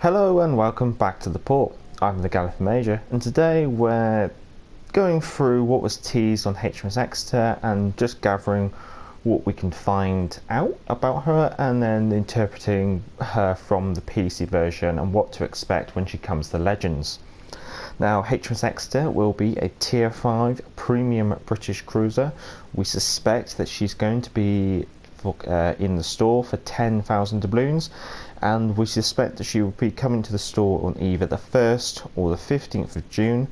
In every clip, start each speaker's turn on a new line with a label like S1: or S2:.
S1: Hello and welcome back to the port. I'm the Gallifrey Major, and today we're going through what was teased on HMS Exeter and just gathering what we can find out about her, and then interpreting her from the PC version and what to expect when she comes to Legends. Now, HMS Exeter will be a Tier 5 premium British cruiser. We suspect that she's going to be in the store for 10,000 doubloons, and we suspect that she will be coming to the store on either the 1st or the 15th of June,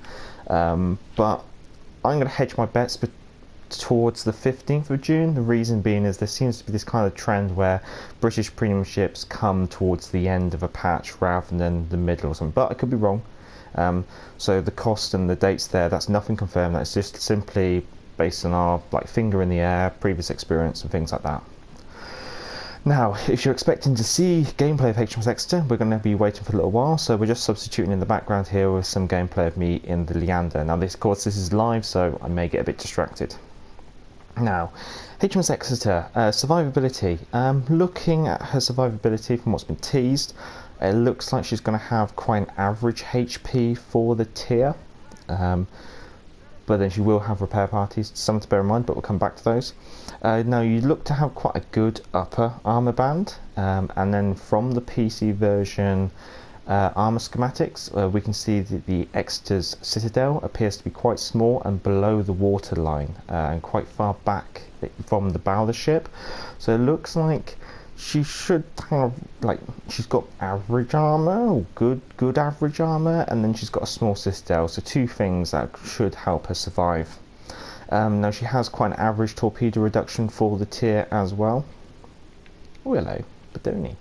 S1: but I'm going to hedge my bets towards the 15th of June. The reason being is there seems to be this kind of trend where British premium ships come towards the end of a patch rather than the middle or something, but I could be wrong. So the cost and the dates there, that's nothing confirmed, that's just simply based on our finger in the air, previous experience and things like that. Now, if you're expecting to see gameplay of HMS Exeter, we're going to be waiting for a little while, so we're just substituting in the background here with some gameplay of me in the Leander. Now, of course, this is live, so I may get a bit distracted. Now, HMS Exeter, survivability. Looking at her survivability from what's been teased, it looks like she's going to have quite an average HP for the tier. But then she will have repair parties, something to bear in mind, but we'll come back to those. Now, you look to have quite a good upper armour band, and then from the PC version armour schematics, we can see that the Exeter's Citadel appears to be quite small and below the waterline, and quite far back from the bow of the ship. So it looks like she should have, she's got average armour, or good average armour, and then she's got a small citadel, so two things that should help her survive. Now, she has quite an average torpedo reduction for the tier as well. Oh, hello, Badoni.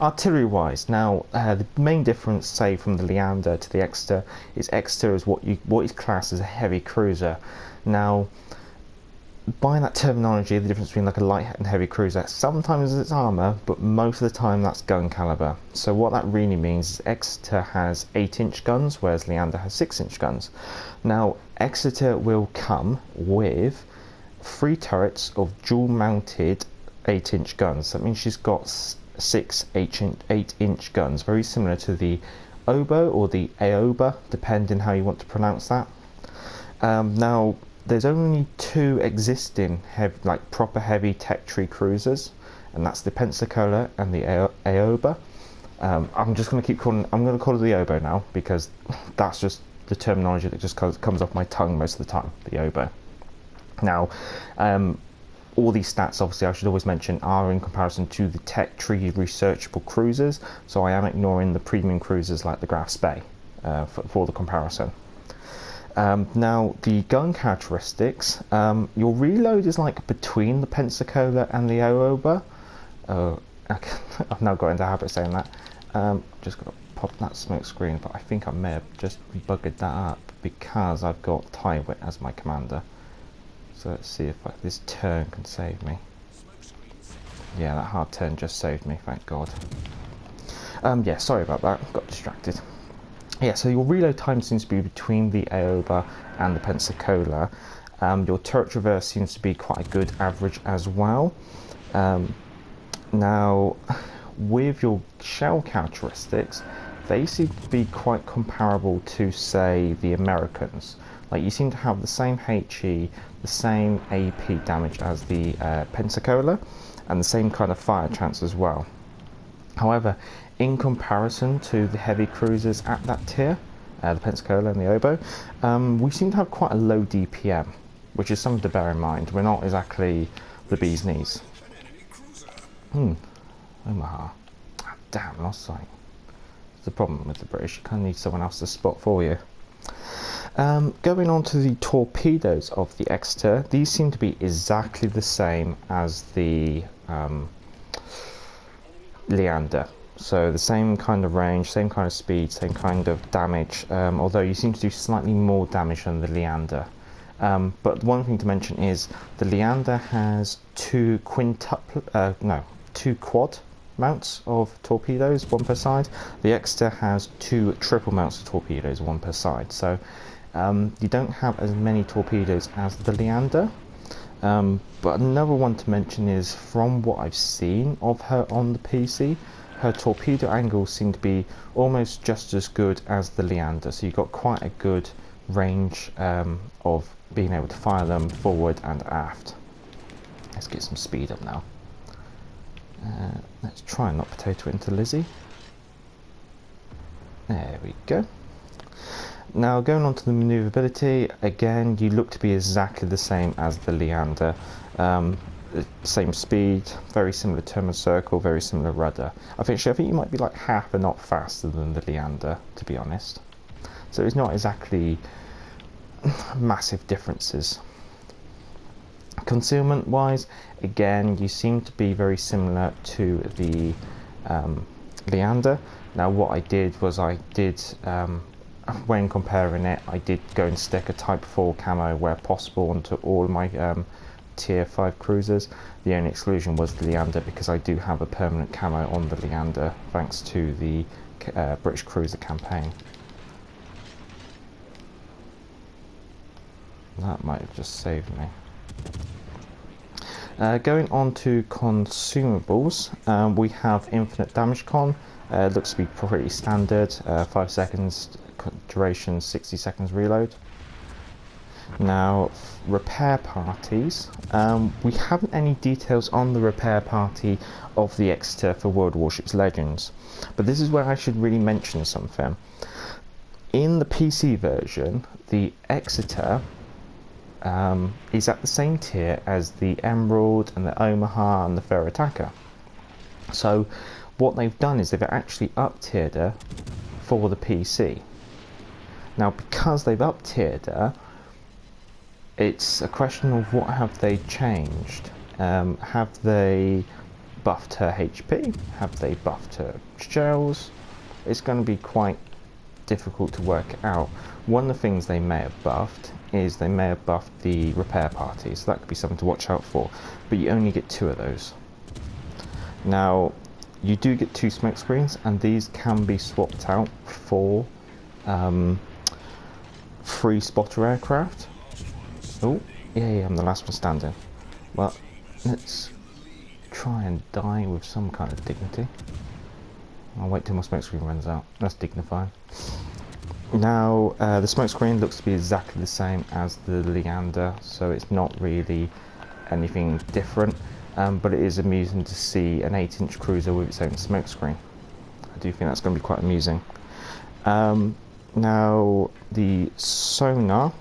S1: Artillery wise, now the main difference, say, from the Leander to the Exeter is Exeter is what is classed as a heavy cruiser. Now, by that terminology, the difference between a light and heavy cruiser, sometimes it's armour, but most of the time that's gun calibre. So what that really means is Exeter has 8-inch guns, whereas Leander has 6-inch guns. Now, Exeter will come with 3 turrets of dual-mounted 8-inch guns. That means she's got 6 8-inch guns, very similar to the Oboe or the Aoba, depending how you want to pronounce that. Now, there's only 2 existing proper heavy tech tree cruisers, and that's the Pensacola and the Aoba. I'm just going to call it the Oboe now, because that's just the terminology that just comes off my tongue most of the time, the Oboe. Now, all these stats, obviously, I should always mention, are in comparison to the tech tree researchable cruisers, so I am ignoring the premium cruisers like the Graf Spee for the comparison. Now, the gun characteristics, your reload is between the Pensacola and the Aoba. I've now got into the habit of saying that. Just got to pop that smoke screen, but I think I may have just buggered that up because I've got Tywit as my commander. So let's see if this turn can save me. Yeah, that hard turn just saved me, thank God. Yeah, sorry about that, got distracted. Yeah, so your reload time seems to be between the Aoba and the Pensacola. Your turret traverse seems to be quite a good average as well. Now, with your shell characteristics, they seem to be quite comparable to, say, the Americans. You seem to have the same HE, the same AP damage as the Pensacola, and the same kind of fire chance as well. However, in comparison to the heavy cruisers at that tier, the Pensacola and the Oboe, we seem to have quite a low DPM, which is something to bear in mind. We're not exactly the bee's knees. Omaha. Oh, damn, lost sight. It's the problem with the British, you kind of need someone else to spot for you. Going on to the torpedoes of the Exeter, these seem to be exactly the same as the Leander. So the same kind of range, same kind of speed, same kind of damage, although you seem to do slightly more damage than the Leander. But one thing to mention is the Leander has 2 quad mounts of torpedoes, 1 per side. The Exeter has 2 triple mounts of torpedoes, 1 per side. So you don't have as many torpedoes as the Leander. But another one to mention is, from what I've seen of her on the PC, her torpedo angles seem to be almost just as good as the Leander, so you've got quite a good range of being able to fire them forward and aft. Let's get some speed up now. Let's try and not potato it into Lizzie. There we go. Now going on to the manoeuvrability, again you look to be exactly the same as the Leander. Same speed, very similar turn of circle, very similar rudder. I think you might be like half a knot faster than the Leander, to be honest. So it's not exactly massive differences. Concealment wise, again you seem to be very similar to the Leander. Now what I did was when comparing it, I did go and stick a type 4 camo where possible onto all my tier 5 cruisers. The only exclusion was the Leander, because I do have a permanent camo on the Leander thanks to the British cruiser campaign. That might have just saved me. Going on to consumables, we have infinite damage con. Looks to be pretty standard, 5 seconds duration, 60 seconds reload. Now repair parties, we haven't any details on the repair party of the Exeter for World of Warships Legends, but this is where I should really mention something. In the PC version, the Exeter is at the same tier as the Emerald and the Omaha and the Fair Attacker. So what they've done is they've actually up-tiered her for the PC. Now because they've up-tiered her, it's a question of what have they changed. Have they buffed her HP? Have they buffed her shells? It's going to be quite difficult to work out. One of the things they may have buffed is they may have buffed the repair party, so that could be something to watch out for, but you only get 2 of those. Now you do get 2 smoke screens, and these can be swapped out for 3 spotter aircraft. Oh yeah, I'm the last one standing. Well, let's try and die with some kind of dignity. I'll wait till my smoke screen runs out. That's dignified. Now the smoke screen looks to be exactly the same as the Leander, so it's not really anything different, but it is amusing to see an 8-inch cruiser with its own smoke screen. I do think that's going to be quite amusing. Now the sonar,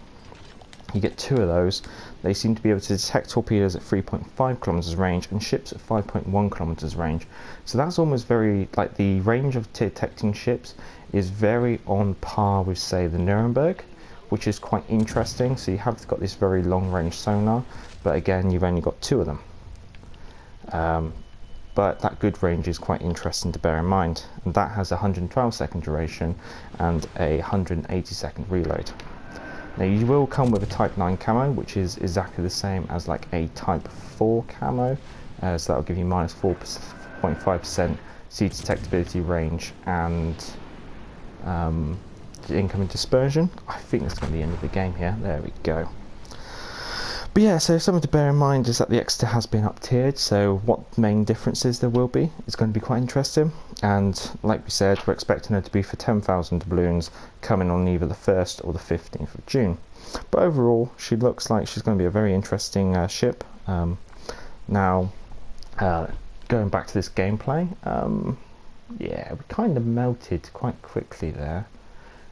S1: you get 2 of those. They seem to be able to detect torpedoes at 3.5 kilometers range and ships at 5.1 kilometers range. So that's almost very, like, the range of detecting ships is very on par with, say, the Nuremberg, which is quite interesting. So you have got this very long range sonar, but again you've only got 2 of them. But that good range is quite interesting to bear in mind, and that has a 112-second duration and a 180-second reload. Now you will come with a Type 9 camo, which is exactly the same as like a Type 4 camo, so that will give you minus 4.5% sea detectability range and incoming dispersion. I think that's going to be the end of the game here. There we go. But yeah, so something to bear in mind is that the Exeter has been up-tiered, so what main differences there will be is going to be quite interesting. And like we said, we're expecting her to be for 10,000 doubloons, coming on either the 1st or the 15th of June. But overall, she looks like she's going to be a very interesting ship. Now, going back to this gameplay, yeah, we kind of melted quite quickly there.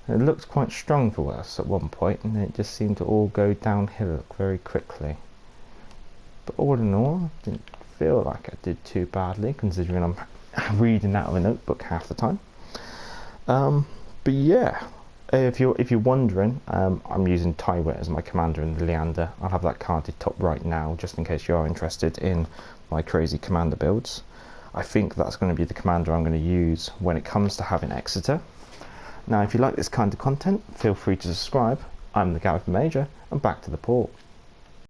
S1: It looked quite strong for us at one point, and then it just seemed to all go downhill very quickly. But all in all, I didn't feel like I did too badly, considering I'm reading out of a notebook half the time. But yeah, if you're wondering, I'm using Tywit as my commander in the Leander. I'll have that carded top right now, just in case you are interested in my crazy commander builds. I think that's going to be the commander I'm going to use when it comes to having Exeter. Now if you like this kind of content, feel free to subscribe. I'm the Gallifrey Major, and back to the port.